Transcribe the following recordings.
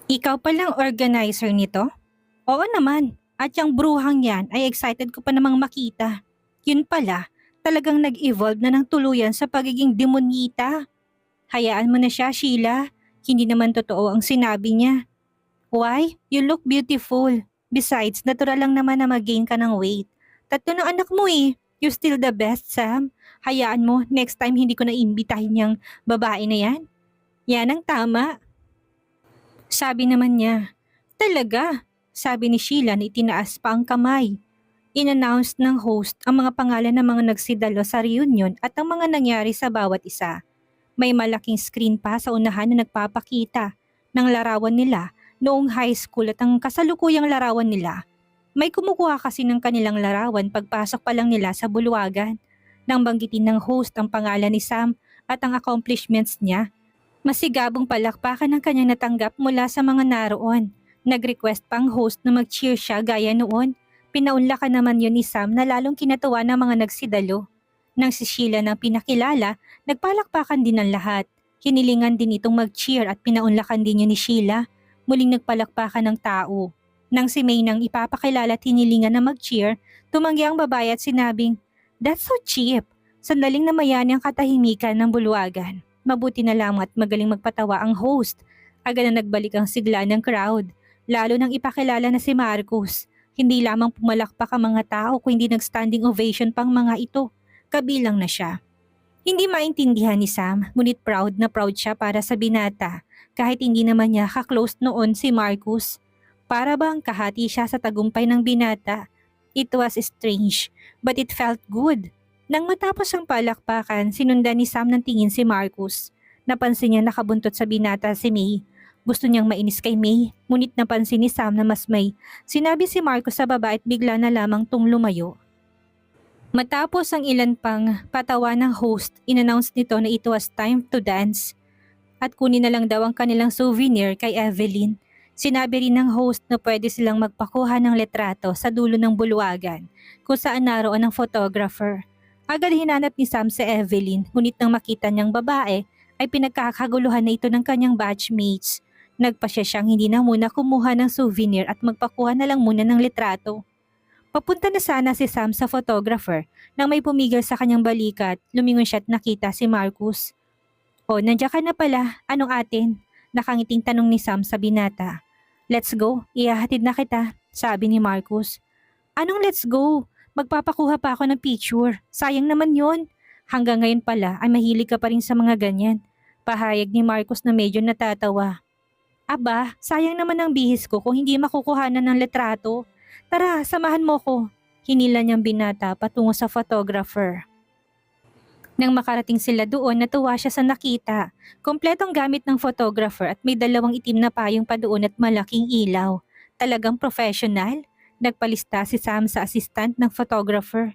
Ikaw palang organizer nito? Oo naman. At yung bruhang yan ay excited ko pa namang makita. Yun pala, talagang nag-evolve na ng tuluyan sa pagiging demonita. Hayaan mo na siya, Sheila. Hindi naman totoo ang sinabi niya. Why? You look beautiful. Besides, natural lang naman na mag-gain ka ng weight. Tatlo ng anak mo eh. You're still the best, Sam. Hayaan mo, next time hindi ko na imbitahin yung babae na yan. Yan ang tama. Sabi naman niya, talaga? Sabi ni Sheila na itinaas pa ang kamay. In-announce ng host ang mga pangalan ng mga nagsidalo sa reunion at ang mga nangyari sa bawat isa. May malaking screen pa sa unahan na nagpapakita ng larawan nila noong high school at ang kasalukuyang larawan nila. May kumukuha kasi ng kanilang larawan pagpasok pa lang nila sa bulwagan. Nang banggitin ng host ang pangalan ni Sam at ang accomplishments niya, masigabong palakpakan ang kanyang natanggap mula sa mga naroon. Nag-request pang host na mag-cheer siya gaya noon. Pinaunlakan naman yun ni Sam na lalong kinatuwa ng mga nagsidalo. Nang si Sheila nang pinakilala, nagpalakpakan din ang lahat. Hinilingan din itong mag-cheer at pinaunlakan din yun ni Sheila. Muling nagpalakpakan ng tao. Nang si May nang ipapakilala at hinilingan na mag-cheer, tumanggi ang babae at sinabing, "That's so cheap." Sandaling namayani ang katahimikan ng bulwagan. Mabuti na lamang at magaling magpatawa ang host. Agad na nagbalik ang sigla ng crowd, lalo nang ipakilala na si Marcus. Hindi lamang pumalakpak ang mga tao kundi nag-standing ovation pang mga ito. Kabilang na siya. Hindi maintindihan ni Sam, ngunit proud na proud siya para sa binata, kahit hindi naman niya ka-close noon si Marcus. Para bang kahati siya sa tagumpay ng binata. It was strange, but it felt good. Nang matapos ang palakpakan, sinundan ni Sam ng tingin si Marcus. Napansin niya nakabuntot sa binata si May. Gusto niyang mainis kay May, ngunit napansin ni Sam na mas may. Sinabi si Marcus sa baba at bigla na lamang tung lumayo. Matapos ang ilan pang patawa ng host, inannounce nito na it was time to dance at kunin na lang daw ang kanilang souvenir kay Evelyn. Sinabi rin ng host na pwede silang magpakuha ng letrato sa dulo ng bulwagan kung saan naroon ang photographer. Agad hinanap ni Sam si Evelyn, ngunit nang makita niyang babae ay pinagkakaguluhan na ito ng kanyang batchmates. Nagpasya siyang hindi na muna kumuha ng souvenir at magpakuha na lang muna ng letrato. Papunta na sana si Sam sa photographer nang may pumigil sa kanyang balikat, lumingon siya at nakita si Marcus. "Oh, nandiyan ka na pala. Anong atin?" Nakangiting tanong ni Sam sa binata. "Let's go, ihahatid na kita," sabi ni Marcus. "Anong let's go? Magpapakuha pa ako ng picture. Sayang naman yon. Hanggang ngayon pala ay mahilig ka pa rin sa mga ganyan." Pahayag ni Marcus na medyo natatawa. "Aba, sayang naman ang bihis ko kung hindi makukuhanan ng letrato. Tara, samahan mo ko." Hinila niyang binata patungo sa photographer. Nang makarating sila doon, natuwa siya sa nakita. Kompletong gamit ng photographer at may dalawang itim na payong pa doon at malaking ilaw. Talagang professional. Nagpalista si Sam sa assistant ng photographer.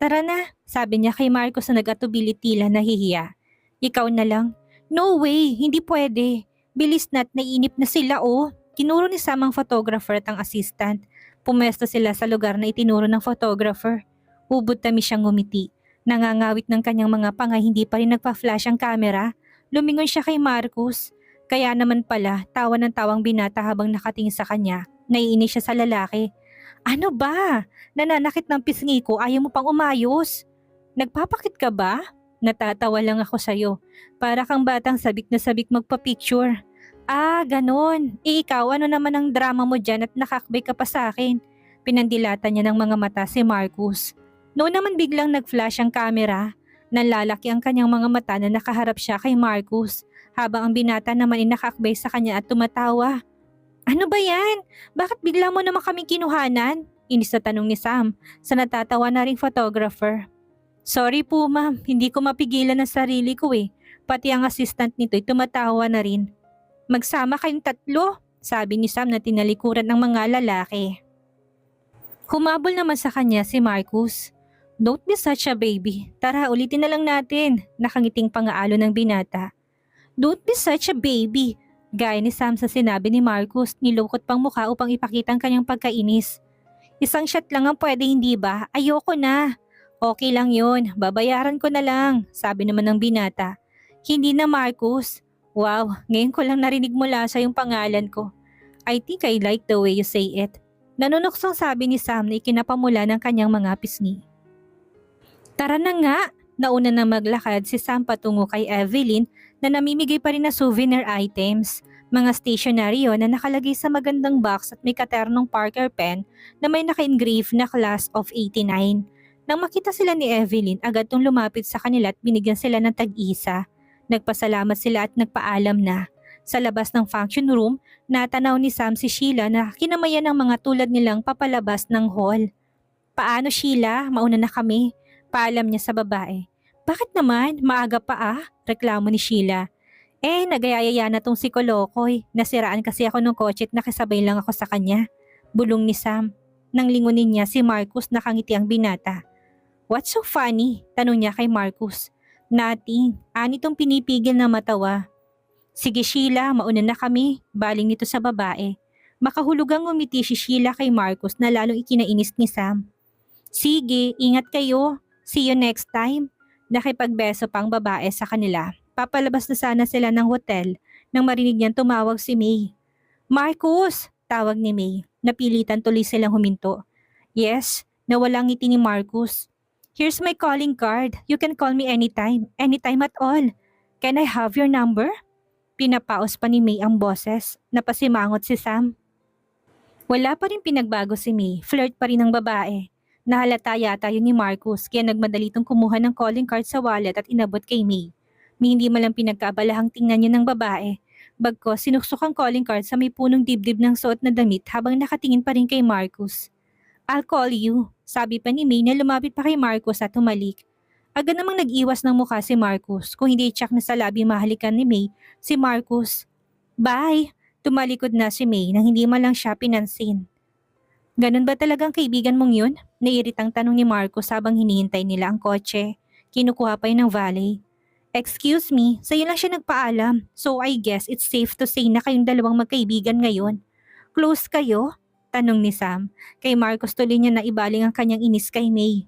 "Tara na," sabi niya kay Marcos na nag-atubili tila nahihiya. "Ikaw na lang." "No way, hindi pwede. Bilis na't naiinip na sila oh." Tinuro ni Sam ang photographer at ang assistant. Pumesto sila sa lugar na itinuro ng photographer. Ubod tamis siyang ngumiti. Nangangawit ng kanyang mga panga, hindi pa rin nagpa-flash ang camera. Lumingon siya kay Marcus. Kaya naman pala, tawa ng tawang binata habang nakatingin sa kanya. Naiinis siya sa lalaki. "Ano ba? Nananakit ng pisngi ko, ayaw mo pang umayos. Nagpapakit ka ba?" "Natatawa lang ako sa'yo. Para kang batang sabik na sabik magpa-picture." "Ah, ganon. Ikaw, ano naman ang drama mo dyan at nakakbay ka pa sa akin?" Pinandilata niya ng mga mata si Marcus. Noon naman biglang nag-flash ang camera. Nanlalaki ang kanyang mga mata na nakaharap siya kay Marcus, habang ang binata naman ay nakakbay sa kanya at tumatawa. "Ano ba yan? Bakit bigla mo naman kami kinuhanan?" Inis na tanong ni Sam sa natatawa na ring photographer. "Sorry po ma'am, hindi ko mapigilan ang sarili ko eh. Pati ang assistant nito ay tumatawa na rin." "Magsama kayong tatlo," sabi ni Sam na tinalikuran ng mga lalaki. Humabol naman sa kanya si Marcus. "Don't be such a baby. Tara, ulitin na lang natin." Nakangiting pangaalo ng binata. "Don't be such a baby." Gaya ni Sam sa sinabi ni Marcus, nilukot pang mukha upang ipakita ang kanyang pagkainis. "Isang shot lang ang pwede, hindi ba? Ayoko na." "Okay lang yun, babayaran ko na lang," sabi naman ng binata. "Hindi na Marcus." "Wow, ngayon ko lang narinig mula sa yung pangalan ko." I think I like the way you say it. Nanunuksong sabi ni Sam na ikinapamula ng kanyang mga pisngi. Tara na nga! Nauna na maglakad si Sam patungo kay Evelyn na namimigay pa rin na souvenir items. Mga stationery yon na nakalagay sa magandang box at may katernong Parker pen na may naka-engrave na Class of 89. Nang makita sila ni Evelyn, agad tong lumapit sa kanila at binigyan sila ng tag-isa. Nagpasalamat sila at nagpaalam na. Sa labas ng function room, natanaw ni Sam si Sheila na kinamayan ng mga tulad nilang papalabas ng hall. Paano Sheila? Mauna na kami. Paalam niya sa babae. Bakit naman? Maaga pa ah? Reklamo ni Sheila. Nagayayaya na tong si Kolokoy. Nasiraan kasi ako ng kotse at nakisabay lang ako sa kanya. Bulong ni Sam. Nang lingunin niya si Marcus na kangiti ang binata. What's so funny? Tanong niya kay Marcus. Nothing. Ani tong pinipigil na matawa. Sige Sheila, mauna na kami. Baling nito sa babae. Makahulugang ngumiti si Sheila kay Marcus na lalong ikinainis ni Sam. Sige, ingat kayo. See you next time. Nakipagbeso pang babae sa kanila. Papalabas na sana sila ng hotel nang marinig niyang tumawag si May. Marcus! Tawag ni May. Napilitan tuloy silang huminto. Yes, nawalang ngiti ni Marcus. Here's my calling card. You can call me anytime. Anytime at all. Can I have your number? Pinapaos pa ni May ang boses. Napasimangot si Sam. Wala pa rin pinagbago si May. Flirt pa rin ang babae. Nahalata yata yun ni Marcus kaya nagmadali tong kumuha ng calling card sa wallet at inabot kay May. May hindi malang pinagkaabalahang tingnan yun ng babae. Bagkos sinuksok ang calling card sa may punong dibdib ng suot na damit habang nakatingin pa rin kay Marcus. I'll call you, sabi pa ni May na lumapit pa kay Marcus at humalik. Agad namang nag-iwas ng mukha si Marcus kung hindi i-check na sa labi mahalikan ni May si Marcus. Bye! Tumalikod na si May nang hindi man lang siya pinansin. Ganun ba talagang kaibigan mong yun? Naiiritang tanong ni Marcus habang hinihintay nila ang kotse. Kinukuha pa yun ng valet. Excuse me, sa'yo lang siya nagpaalam. So I guess it's safe to say na kayong dalawang magkaibigan ngayon. Close kayo? Tanong ni Sam. Kay Marcus tuloy niya na ibaling ang kanyang inis kay May.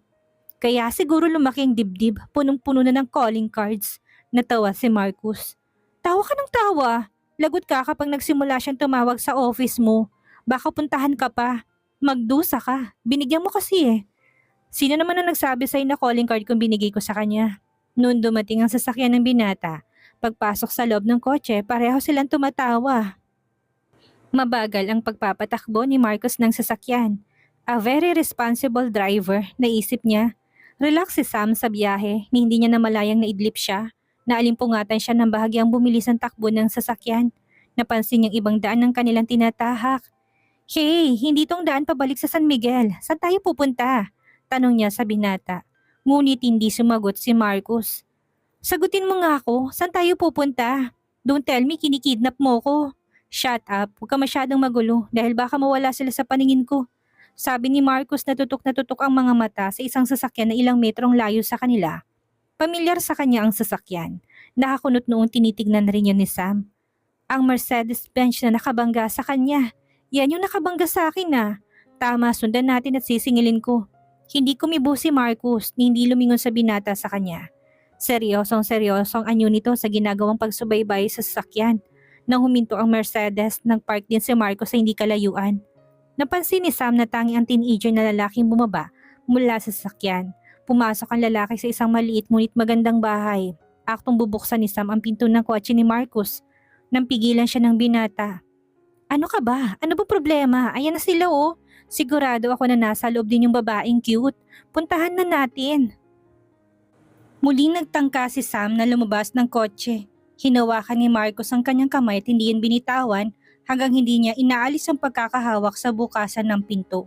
Kaya siguro lumaki ang dibdib, punong-puno na ng calling cards. Natawa si Marcus. Tawa ka ng tawa. Lagot ka kapag nagsimula siyang tumawag sa office mo. Baka puntahan ka pa. Magdusa ka. Binigyan mo kasi eh. Sino naman ang nagsabi sa'yo na calling card kung binigay ko sa kanya? Noon dumating ang sasakyan ng binata. Pagpasok sa loob ng kotse, pareho silang tumatawa. Mabagal ang pagpapatakbo ni Marcus ng sasakyan. A very responsible driver, naisip niya. Relax si Sam sa biyahe, ni hindi niya namalayang naidlip siya. Naalimpungatan siya ng bahagyang bumilis ang takbo ng sasakyan. Napansin niyang ibang daan ng kanilang tinatahak. Hey, hindi tong daan pabalik sa San Miguel. Saan tayo pupunta? Tanong niya sa binata. Ngunit hindi sumagot si Marcus. Sagutin mo nga ako, saan tayo pupunta? Don't tell me kinikidnap mo ko. Shut up, huwag ka masyadong magulo dahil baka mawala sila sa paningin ko. Sabi ni Marcus na tutok ang mga mata sa isang sasakyan na ilang metrong layo sa kanila. Pamilyar sa kanya ang sasakyan. Nakakunot noong tinitignan na rin yun ni Sam. Ang Mercedes-Benz na nakabangga sa kanya. Yan yung nakabangga sa akin na. Tama, sundan natin at sisingilin ko. Hindi kumibo si Marcus ni hindi lumingon sa binata sa kanya. Seryosong anyo nito sa ginagawang pagsubaybay sa sasakyan. Nang huminto ang Mercedes, nagpark din si Marcus sa hindi kalayuan. Napansin ni Sam na tangi ang teenager na lalaking bumaba mula sa sasakyan. Pumasok ang lalaki sa isang maliit ngunit magandang bahay. Aktong bubuksan ni Sam ang pinto ng kotse ni Marcus. Nang pigilan siya ng binata. Ano ka ba? Ano ba problema? Ayan na sila oh. Sigurado ako na nasa loob din yung babaeng cute. Puntahan na natin. Muling nagtangka si Sam na lumabas ng kotse. Hinawakan ni Marcus ang kanyang kamay at hindi yun binitawan hanggang hindi niya inaalis ang pagkakahawak sa bukasan ng pinto.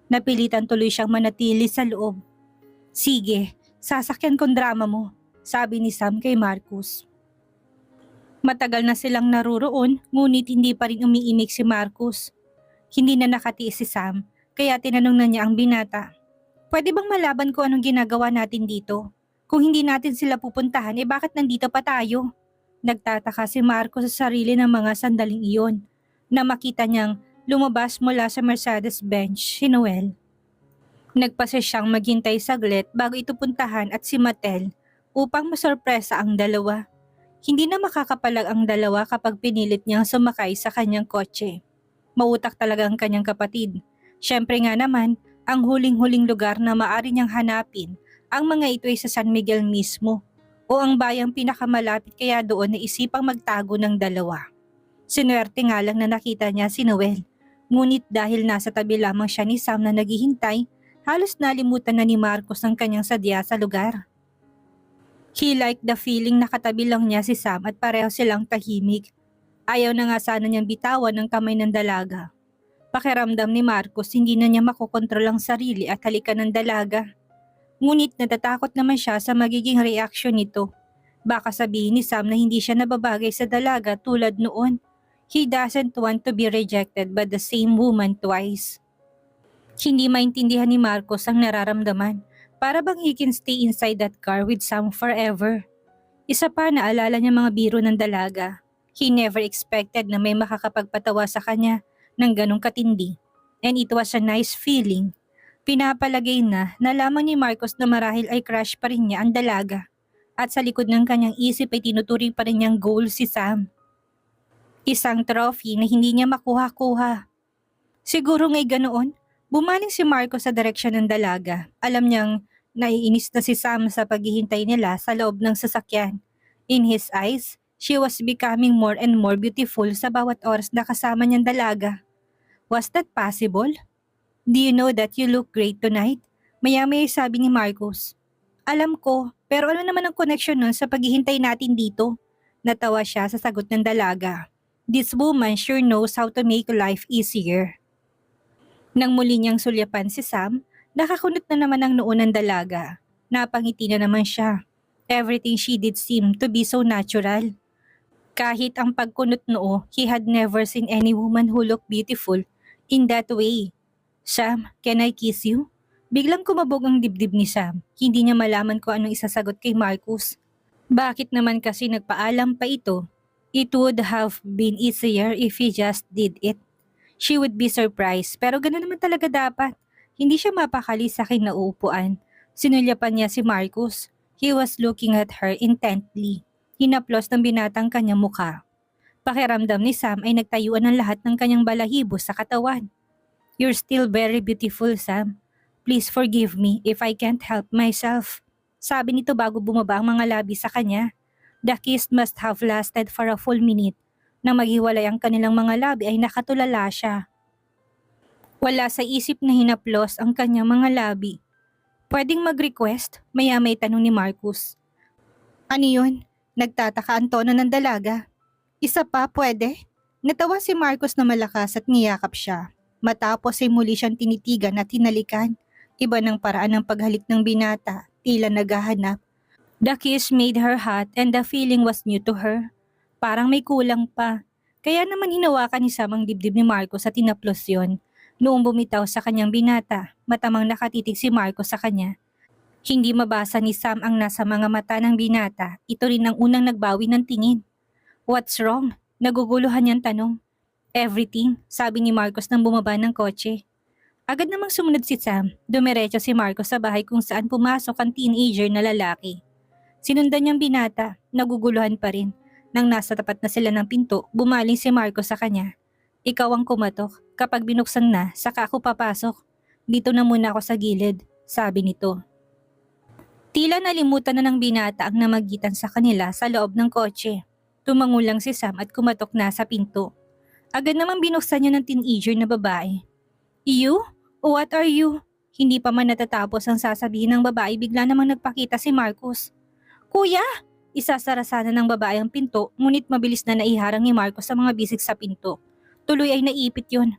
Napilitan tuloy siyang manatili sa loob. Sige, sasakyan kong drama mo, sabi ni Sam kay Marcus. Matagal na silang naruroon ngunit hindi pa rin umiimik si Marcus. Hindi na nakatiis si Sam kaya tinanong na niya ang binata. Pwede bang malaban ko anong ginagawa natin dito? Kung hindi natin sila pupuntahan bakit nandito pa tayo? Nagtataka si Marcus sa sarili ng mga sandaling iyon na makita niyang lumabas mula sa Mercedes-Benz si Noel. Nagpasa siyang maghintay saglit bago ito puntahan at si Mattel upang masorpresa ang dalawa. Hindi na makakapalag ang dalawa kapag pinilit niyang sumakay sa kanyang kotse. Mautak talaga ang kanyang kapatid. Siyempre nga naman, ang huling-huling lugar na maaari niyang hanapin, ang mga ito ay sa San Miguel mismo o ang bayang pinakamalapit kaya doon na isipang magtago ng dalawa. Sinuwerte nga lang na nakita niya si Noel. Ngunit dahil nasa tabi lamang siya ni Sam na naghihintay, halos nalimutan na ni Marcos ang kanyang sadya sa lugar. He liked the feeling na katabi lang niya si Sam at pareho silang tahimik. Ayaw na nga sana niyang bitawan ng kamay ng dalaga. Pakiramdam ni Marcos hindi na niya makokontrol ang sarili at halikan ng dalaga. Ngunit natatakot naman siya sa magiging reaksyon nito. Baka sabihin ni Sam na hindi siya nababagay sa dalaga tulad noon. He doesn't want to be rejected by the same woman twice. Hindi maintindihan ni Marcos ang nararamdaman. Para bang he can stay inside that car with Sam forever. Isa pa naalala niya mga biro ng dalaga. He never expected na may makakapagpatawa sa kanya ng ganong katindi. And it was a nice feeling. Pinapalagay na lamang ni Marcos na marahil ay crush pa rin niya ang dalaga. At sa likod ng kanyang isip ay tinuturing pa rin niyang goal si Sam. Isang trophy na hindi niya makuha-kuha. Siguro nga'y ganoon, bumaling si Marcos sa direksyon ng dalaga. Alam niyang naiinis na si Sam sa paghihintay nila sa loob ng sasakyan. In his eyes, she was becoming more and more beautiful sa bawat oras na kasama niyang dalaga. Was that possible? Do you know that you look great tonight? Maya-maya sabi ni Marcos. Alam ko, pero ano naman ang connection nun sa paghihintay natin dito? Natawa siya sa sagot ng dalaga. This woman sure knows how to make life easier. Nang muli niyang sulyapan si Sam, nakakunot na naman ang noo ng dalaga. Napangiti na naman siya. Everything she did seemed to be so natural. Kahit ang pagkunot noo, he had never seen any woman who looked beautiful in that way. Sam, can I kiss you? Biglang kumabog ang dibdib ni Sam. Hindi niya malaman kung anong isasagot kay Marcus. Bakit naman kasi nagpaalam pa ito? It would have been easier if he just did it. She would be surprised, pero gano'n naman talaga dapat. Hindi siya mapakali sa aking nauupuan. Sinulyapan niya si Marcus. He was looking at her intently. Hinaplos ng binatang kanyang mukha. Pakiramdam ni Sam ay nagtayuan ng lahat ng kanyang balahibo sa katawan. You're still very beautiful, Sam. Please forgive me if I can't help myself. Sabi nito bago bumaba ang mga labi sa kanya. The kiss must have lasted for a full minute. Nang maghiwalay ang kanilang mga labi ay nakatulala siya. Wala sa isip na hinaplos ang kanyang mga labi. Pwedeng mag-request? Maya may tanong ni Marcus. Ano yun? Nagtataka ang tono ng dalaga. Isa pa, pwede? Natawa si Marcus na malakas at niyakap siya. Matapos ay muli siyang tinitigan at hinalikan. Iba ng paraan ng paghalik ng binata, tila naghahanap. The kiss made her hot and the feeling was new to her. Parang may kulang pa. Kaya naman hinawakan ni Sam ang dibdib ni Marcos at tinaplos yon. Noong bumitaw sa kanyang binata, matamang nakatitig si Marcos sa kanya. Hindi mabasa ni Sam ang nasa mga mata ng binata. Ito rin ang unang nagbawi ng tingin. What's wrong? Naguguluhan niyang tanong. Everything, sabi ni Marcos nang bumaba ng kotse. Agad namang sumunod si Sam. Dumiretso si Marcos sa bahay kung saan pumasok ang teenager na lalaki. Sinundan niyang binata, naguguluhan pa rin. Nang nasa tapat na sila ng pinto, bumaling si Marcos sa kanya. Ikaw ang kumatok. Kapag binuksan na, saka ako papasok. Dito na muna ako sa gilid, sabi nito. Tila nalimutan na ng binata ang namagitan sa kanila sa loob ng kotse. Tumangulang si Sam at kumatok na sa pinto. Agad namang binuksan niya ng teenager na babae. You? What are you? Hindi pa man natatapos ang sasabihin ng babae, bigla namang nagpakita si Marcos. Kuya! Isasara sana ng babae ang pinto, ngunit mabilis na naiharang ni Marcos sa mga bisig sa pinto. Tuloy ay naipit yon.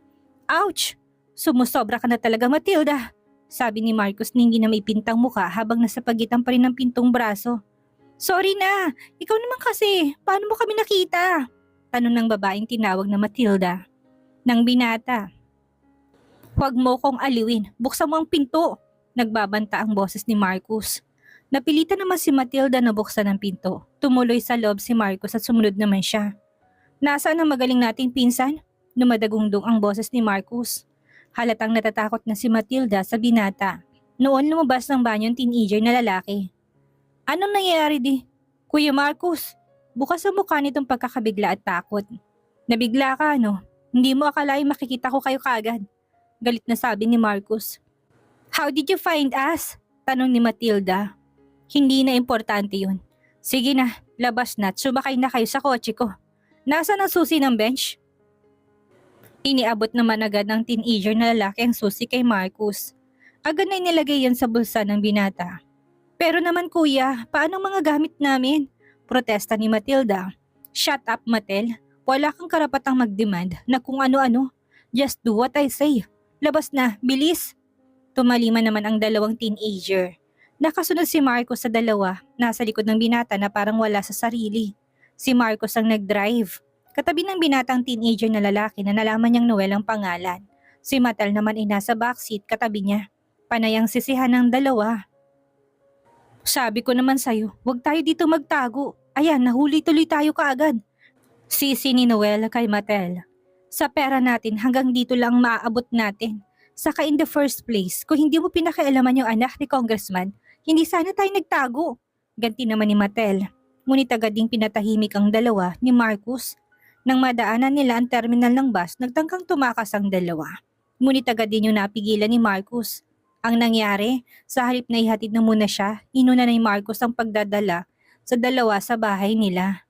Ouch! Sumusobra ka na talaga, Matilda! Sabi ni Marcos na hindi na may pintang muka habang nasa pagitan pa rin ng pintong braso. Sorry na! Ikaw naman kasi! Paano mo kami nakita? Tanong ng babaeng tinawag na Matilda. Nang binata. Huwag mo kong aliwin, buksan mo ang pinto! Nagbabanta ang boses ni Marcos. Napilitan naman si Matilda na buksan ang pinto. Tumuloy sa loob si Marcos at sumunod naman siya. Nasaan ang magaling nating pinsan? Numadagundong ang boses ni Marcos. Halatang natatakot na si Matilda sa binata. Noon lumabas ng banyo ang teenager na lalaki. Anong nangyayari di? Kuya Marcos, bukas ang mukha nitong pagkakabigla at takot. Nabigla ka ano? Hindi mo akalain makikita ko kayo kaagad. Galit na sabi ni Marcus. How did you find us? Tanong ni Matilda. Hindi na importante yun. Sige na, labas na at sumakay na kayo sa kotse ko. Nasaan ang susi ng bench? Iniabot naman agad ng teenager na lalaki ang susi kay Marcus. Agad na inilagay yan sa bulsa ng binata. Pero naman kuya, paano mga gamit namin? Protesta ni Matilda. Shut up, Matel. Wala kang karapatang mag-demand na kung ano-ano. Just do what I say. Labas na, bilis. Tumalima naman ang dalawang teenager. Nakasunod si Marcos sa dalawa, nasa likod ng binata na parang wala sa sarili. Si Marcos ang nag-drive. Katabi ng binatang teenager na lalaki na nalaman niyang Noel ang pangalan. Si Matel naman ay nasa backseat katabi niya. Panay ang sisihan ng dalawa. Sabi ko naman sa'yo, huwag tayo dito magtago. Ayan, nahuli tuloy tayo kaagad. Sisi ni Noel kay Matel. Sa pera natin hanggang dito lang maaabot natin. Saka in the first place, kung hindi mo pinakialaman yung anak ni Congressman, hindi sana tayo nagtago. Ganti naman ni Matel. Ngunit agad ding pinatahimik ang dalawa ni Marcus. Nang madaanan nila ang terminal ng bus, nagtangkang tumakas ang dalawa. Ngunit agad din yung napigilan ni Marcus. Ang nangyari, sa halip na ihatid na muna siya, inuna ni Marcus ang pagdadala sa dalawa sa bahay nila.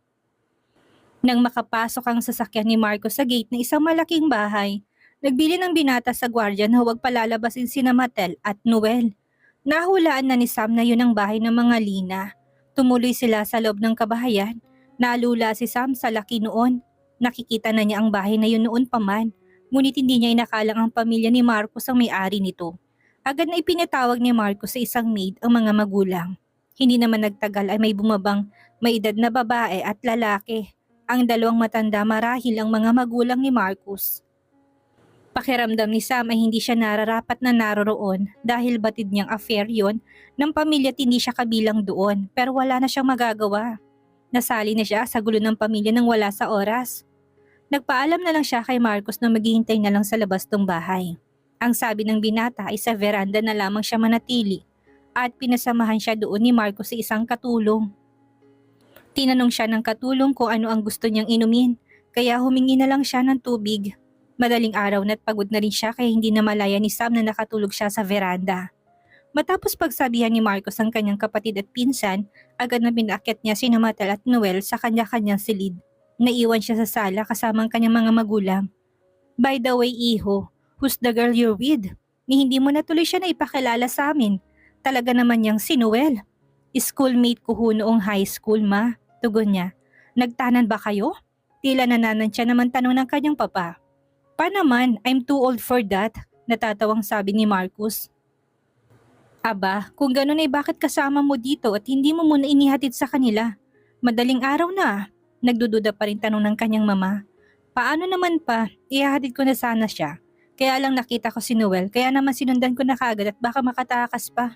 Nang makapasok ang sasakyan ni Marcos sa gate ng isang malaking bahay, nagbili ng binata sa gwardiya na huwag palalabasin sina Matel at Noel. Nahulaan na ni Sam na yun ang bahay ng mga Lina. Tumuloy sila sa loob ng kabahayan. Naalula si Sam sa laki noon. Nakikita na niya ang bahay na yun noon pa man. Ngunit hindi niya inakalang ang pamilya ni Marcos ang may-ari nito. Agad na ipinatawag ni Marcos sa isang maid ang mga magulang. Hindi naman nagtagal ay may bumabang may edad na babae at lalaki. Ang dalawang matanda marahil ang mga magulang ni Marcus. Pakiramdam ni Sam ay hindi siya nararapat na naroroon dahil batid niyang affair yon ng pamilya at hindi siya kabilang doon pero wala na siyang magagawa. Nasali na siya sa gulo ng pamilya nang wala sa oras. Nagpaalam na lang siya kay Marcus na maghihintay na lang sa labas ng bahay. Ang sabi ng binata ay sa veranda na lamang siya manatili at pinasamahan siya doon ni Marcus sa isang katulong. Tinanong siya ng katulong kung ano ang gusto niyang inumin, kaya humingi na lang siya ng tubig. Madaling araw na't pagod na rin siya kaya hindi na malaya ni Sam na nakatulog siya sa veranda. Matapos pagsabihan ni Marcos ang kanyang kapatid at pinsan, agad na pinaakyat niya sina Matel at Noel sa kanya-kanyang silid. Naiwan siya sa sala kasama ang kanyang mga magulang. By the way, Iho, who's the girl you're with? Ni hindi mo na tuloy siya na ipakilala sa amin. Talaga naman niyang si Noel. Schoolmate ko ho noong high school, ma. Tugon niya. Nagtanan ba kayo? Tila nananantya naman tanong ng kanyang papa. Pa naman, I'm too old for that, natatawang sabi ni Marcus. Aba, kung ganun ay bakit kasama mo dito at hindi mo muna inihatid sa kanila? Madaling araw na, nagdududa pa rin tanong ng kanyang mama. Paano naman pa, ihahatid ko na sana siya. Kaya lang nakita ko si Noel, kaya naman sinundan ko na kaagad at baka makatakas pa.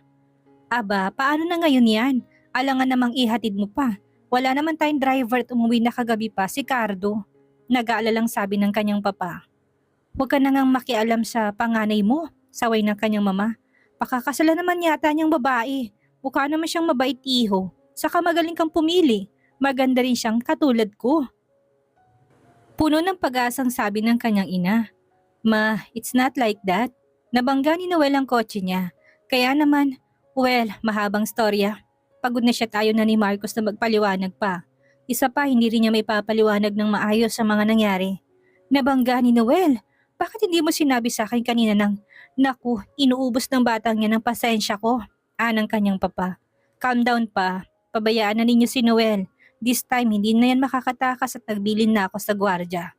Aba, paano na ngayon yan? Alangan namang ihatid mo pa. Wala naman tayong driver at umuwi na kagabi pa, si Cardo. Nag-aalalang sabi ng kanyang papa. Huwag ka na ngang makialam sa panganay mo, saway ng kanyang mama. Pakakasalan naman yata niyang babae. Mukha naman siyang mabait, Iho. Saka magaling kang pumili. Maganda rin siyang katulad ko. Puno ng pag-asang sabi ng kanyang ina. Ma, it's not like that. Nabangga ni Noel ang kotse niya. Kaya naman, well, mahabang storya. Pagod na siya tayo na ni Marcos na magpaliwanag pa. Isa pa, hindi rin niya may papaliwanag ng maayos sa mga nangyari. Nabangga ni Noel. Bakit hindi mo sinabi sa akin kanina ng, naku, inuubos ng batang niya ng pasensya ko, anang kanyang papa. Calm down pa, pabayaan na ninyo si Noel. This time, hindi na yan makakatakas at nagbilin na ako sa gwardya.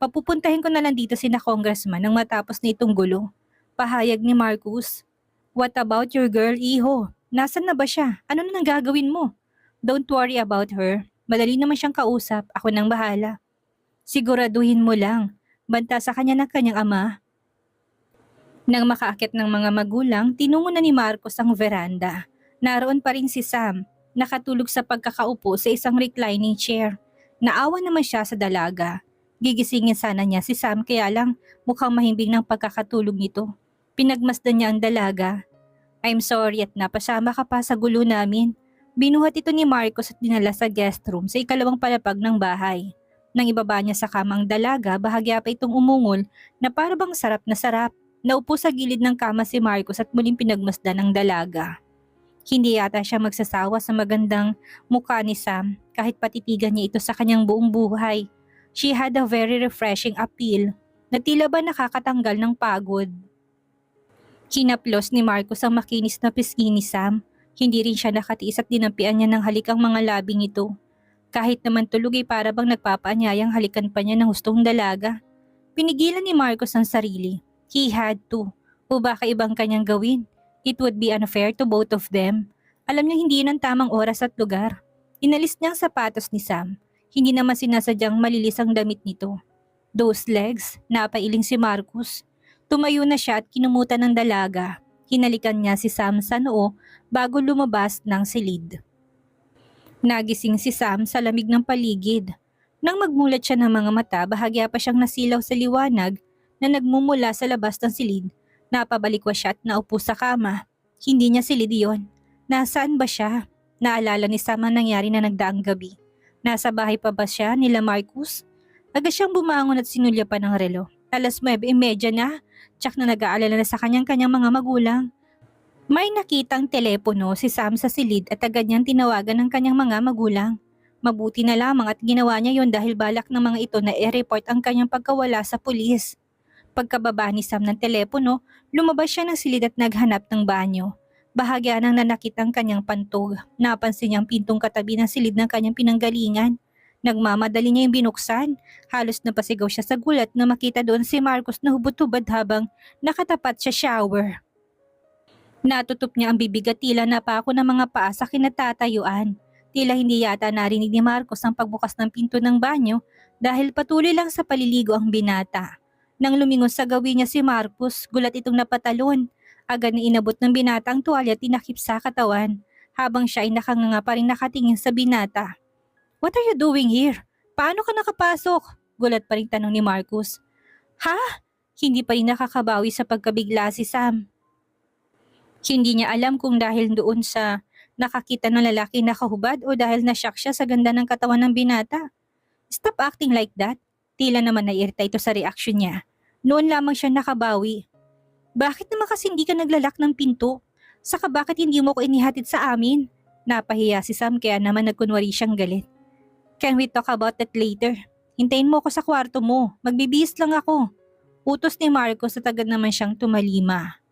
Papupuntahin ko na lang dito sina Congressman nang matapos na itong gulo. Pahayag ni Marcus. What about your girl, Iho? Nasaan na ba siya? Ano na nang gagawin mo? Don't worry about her. Madali naman siyang kausap. Ako nang bahala. Siguraduhin mo lang. Banta sa kanya ng kanyang ama. Nang makaakit ng mga magulang, tinungo na ni Marcos ang veranda. Naroon pa rin si Sam, nakatulog sa pagkakaupo sa isang reclining chair. Naawa naman siya sa dalaga. Gigisingin sana niya si Sam kaya lang mukhang mahimbing ng pagkakatulog nito. Pinagmasdan niya ang dalaga. I'm sorry at napasama ka pa sa gulo namin. Binuhat ito ni Marcos at dinala sa guest room sa ikalawang palapag ng bahay. Nang ibaba niya sa kamang dalaga, bahagya pa itong umungol na para bang sarap na sarap. Naupo sa gilid ng kama si Marcos at muling pinagmasdan ng dalaga. Hindi yata siya magsasawa sa magandang mukha ni Sam kahit patitigan niya ito sa kanyang buong buhay. She had a very refreshing appeal na tila ba nakakatanggal ng pagod. Hinaplos ni Marcos ang makinis na pisngi ni Sam. Hindi rin siya nakatiis at dinampian niya ng halik ang mga labing ito. Kahit naman tulog ay para bang nagpapaanyayang halikan pa niya ng hustong dalaga. Pinigilan ni Marcos ang sarili. He had to. O baka ibang kanyang gawin. It would be unfair to both of them. Alam niya hindi yun ang tamang oras at lugar. Inalis niya ang sapatos ni Sam. Hindi naman sinasadyang malilis ang damit nito. Those legs, napailing si Marcos. Tumayo na siya at kinumutan ng dalaga. Hinalikan niya si Sam sa noo bago lumabas ng silid. Nagising si Sam sa lamig ng paligid. Nang magmulat siya ng mga mata, bahagya pa siyang nasilaw sa liwanag na nagmumula sa labas ng silid. Napabalikwa siya at naupo sa kama. Hindi niya silid iyon. Nasaan ba siya? Naalala ni Sam ang nangyari na nagdaang gabi. Nasa bahay pa ba siya nila Marcos? Agad siyang bumangon at sinulya pa ng relo. 9:30 na. Tsak na nag-aalala na sa kanyang mga magulang. May nakitang telepono si Sam sa silid at agad niyang tinawagan ng kanyang mga magulang. Mabuti na lamang at ginawa niya yon dahil balak ng mga ito na i-report ang kanyang pagkawala sa pulis. Pagkababa ni Sam ng telepono, lumabas siya ng silid at naghanap ng banyo. Bahagya nang nanakit ang kanyang pantog. Napansin niyang pintong katabi ng silid ng kanyang pinanggalingan. Nagmamadali niya yung binuksan. Halos napasigaw siya sa gulat na makita doon si Marcos na hubad-hubad habang nakatapat sa shower. Natutup niya ang bibig at tila napako ng mga paa sa kinatatayuan. Tila hindi yata narinig ni Marcos ang pagbukas ng pinto ng banyo dahil patuloy lang sa paliligo ang binata. Nang lumingon sa gawin niya si Marcos, gulat itong napatalon. Agad na inabot ng binata ang tuwalya at tinakip sa katawan habang siya ay nakanganga pa rin nakatingin sa binata. "What are you doing here? Paano ka nakapasok?" Gulat pa rin tanong ni Marcos. "Ha?" Hindi pa rin nakakabawi sa pagkabigla si Sam. Hindi niya alam kung dahil doon sa nakakita ng lalaki na kahubad o dahil nashock siya sa ganda ng katawan ng binata. "Stop acting like that." Tila naman naiirita ito sa reaksyon niya. Noon lamang siya nakabawi. "Bakit naman kasi hindi ka naglalak ng pinto? Saka bakit hindi mo ko inihatid sa amin?" Napahiya si Sam kaya naman nagkunwari siyang galit. "Can we talk about that later? Hintayin mo ako sa kwarto mo. Magbibihis lang ako." Utos ni Marcos at agad naman siyang tumalima.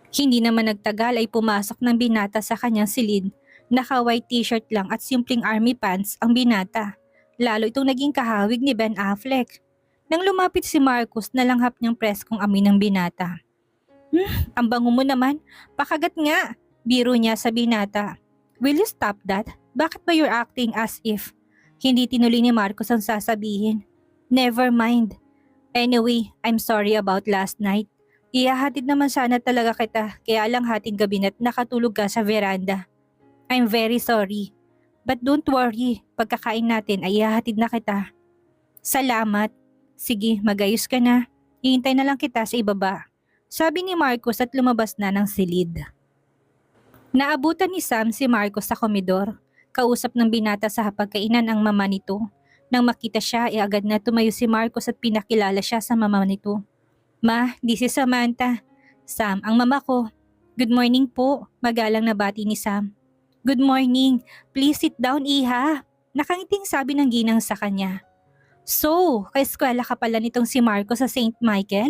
Hindi naman nagtagal ay pumasok ng binata sa kanyang silid. Naka-white t-shirt lang at simpleng army pants ang binata. Lalo itong naging kahawig ni Ben Affleck. Nang lumapit si Marcos, nalanghap niyang preskong amoy ng binata. Ang bango mo naman. Pakagat nga." Biro niya sa binata. "Will you stop that? Bakit ba you're acting as if?" Hindi tinuloy ni Marcos ang sasabihin. "Never mind. Anyway, I'm sorry about last night. Ihahatid naman sana talaga kita kaya lang hating gabi na't nakatulog ka sa veranda. I'm very sorry. But don't worry, pagkakain natin ay ihahatid na kita." "Salamat. Sige, magayos ka na. Hihintay na lang kita sa ibaba." Sabi ni Marcos at lumabas na ng silid. Naabutan ni Sam si Marcos sa komedor. Kausap ng binata sa hapagkainan ang mama nito. Nang makita siya, agad na tumayo si Marcos at pinakilala siya sa mama nito. "Ma, this is Samantha. Sam, ang mama ko." "Good morning po," magalang na bati ni Sam. "Good morning. Please sit down, iha." Nakangiting sabi ng ginang sa kanya. "So, kaeskwela ka pala nitong si Marcos sa St. Michael?"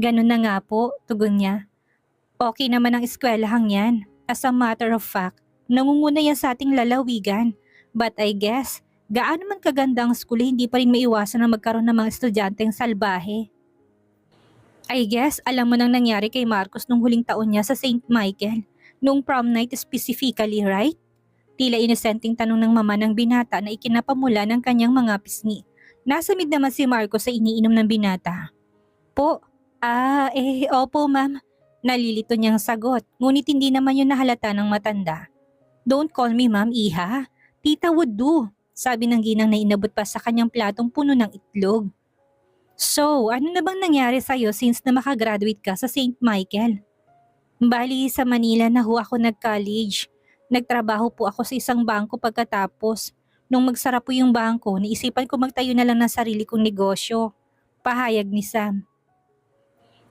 "Ganun na nga po," tugon niya. "Okay naman ang eskwelahang yan. As a matter of fact, nangunguna yan sa ating lalawigan. But I guess, gaano man kaganda ang school, hindi pa rin maiwasan na magkaroon ng mga estudyanteng salbahe." "I guess, alam mo nang nangyari kay Marcos nung huling taon niya sa St. Michael. Nung prom night specifically, right?" Tila inosenteng tanong ng mama ng binata na ikinapamula ng kanyang mga pisngi. Nasamid naman si Marcos sa iniinom ng binata. "Po, opo ma'am." Nalilito niyang sagot, ngunit hindi naman yun nahalata ng matanda. "Don't call me ma'am, iha. Tita would do," sabi ng ginang na inabot pa sa kanyang platong puno ng itlog. "So, ano na bang nangyari sa'yo since na makagraduate ka sa St. Michael?" "Bali, sa Manila na ho ako nag-college. Nagtrabaho po ako sa isang bangko pagkatapos. Nung magsara po yung bangko, naisipan ko magtayo na lang ng sarili kong negosyo. Pahayag ni Sam.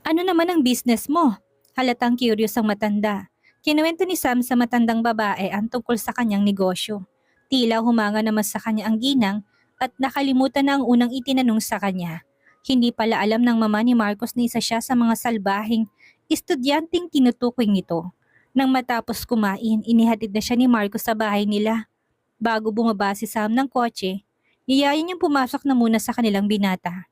Ano naman ang business mo? Halatang curious ang matanda. Kinuwento ni Sam sa matandang babae ang tungkol sa kanyang negosyo. Tila humanga naman sa kanya ang ginang at nakalimutan na ang unang itinanong sa kanya. Hindi pala alam ng mama ni Marcos na isa siya sa mga salbahing estudyanteng tinutukoy nito. Nang matapos kumain, inihatid na siya ni Marcos sa bahay nila. Bago bumaba si Sam ng kotse, niyayin niyang pumasok na muna sa kanilang binata.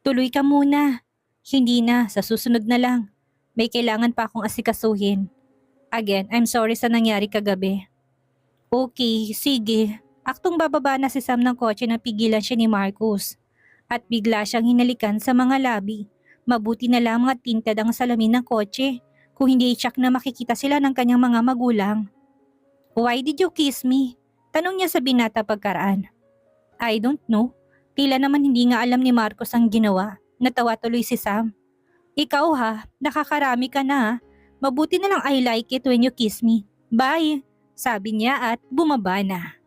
Tuloy ka muna. Hindi na, sa susunod na lang. May kailangan pa akong asikasuhin. Again, I'm sorry sa nangyari kagabi. Okay, sige. Aktong bababa na si Sam ng kotse nang pigilan siya ni Marcus. At bigla siyang hinalikan sa mga labi. Mabuti na lang mga tinted ang salamin ng kotse. Kung hindi i-check na makikita sila ng kanyang mga magulang. Why did you kiss me? Tanong niya sa binata pagkaraan. I don't know. Tila naman hindi nga alam ni Marcos ang ginawa. Natawa tuloy si Sam. Ikaw ha, nakakarami ka na ha. Mabuti na lang I like it when you kiss me. Bye, sabi niya at bumaba na.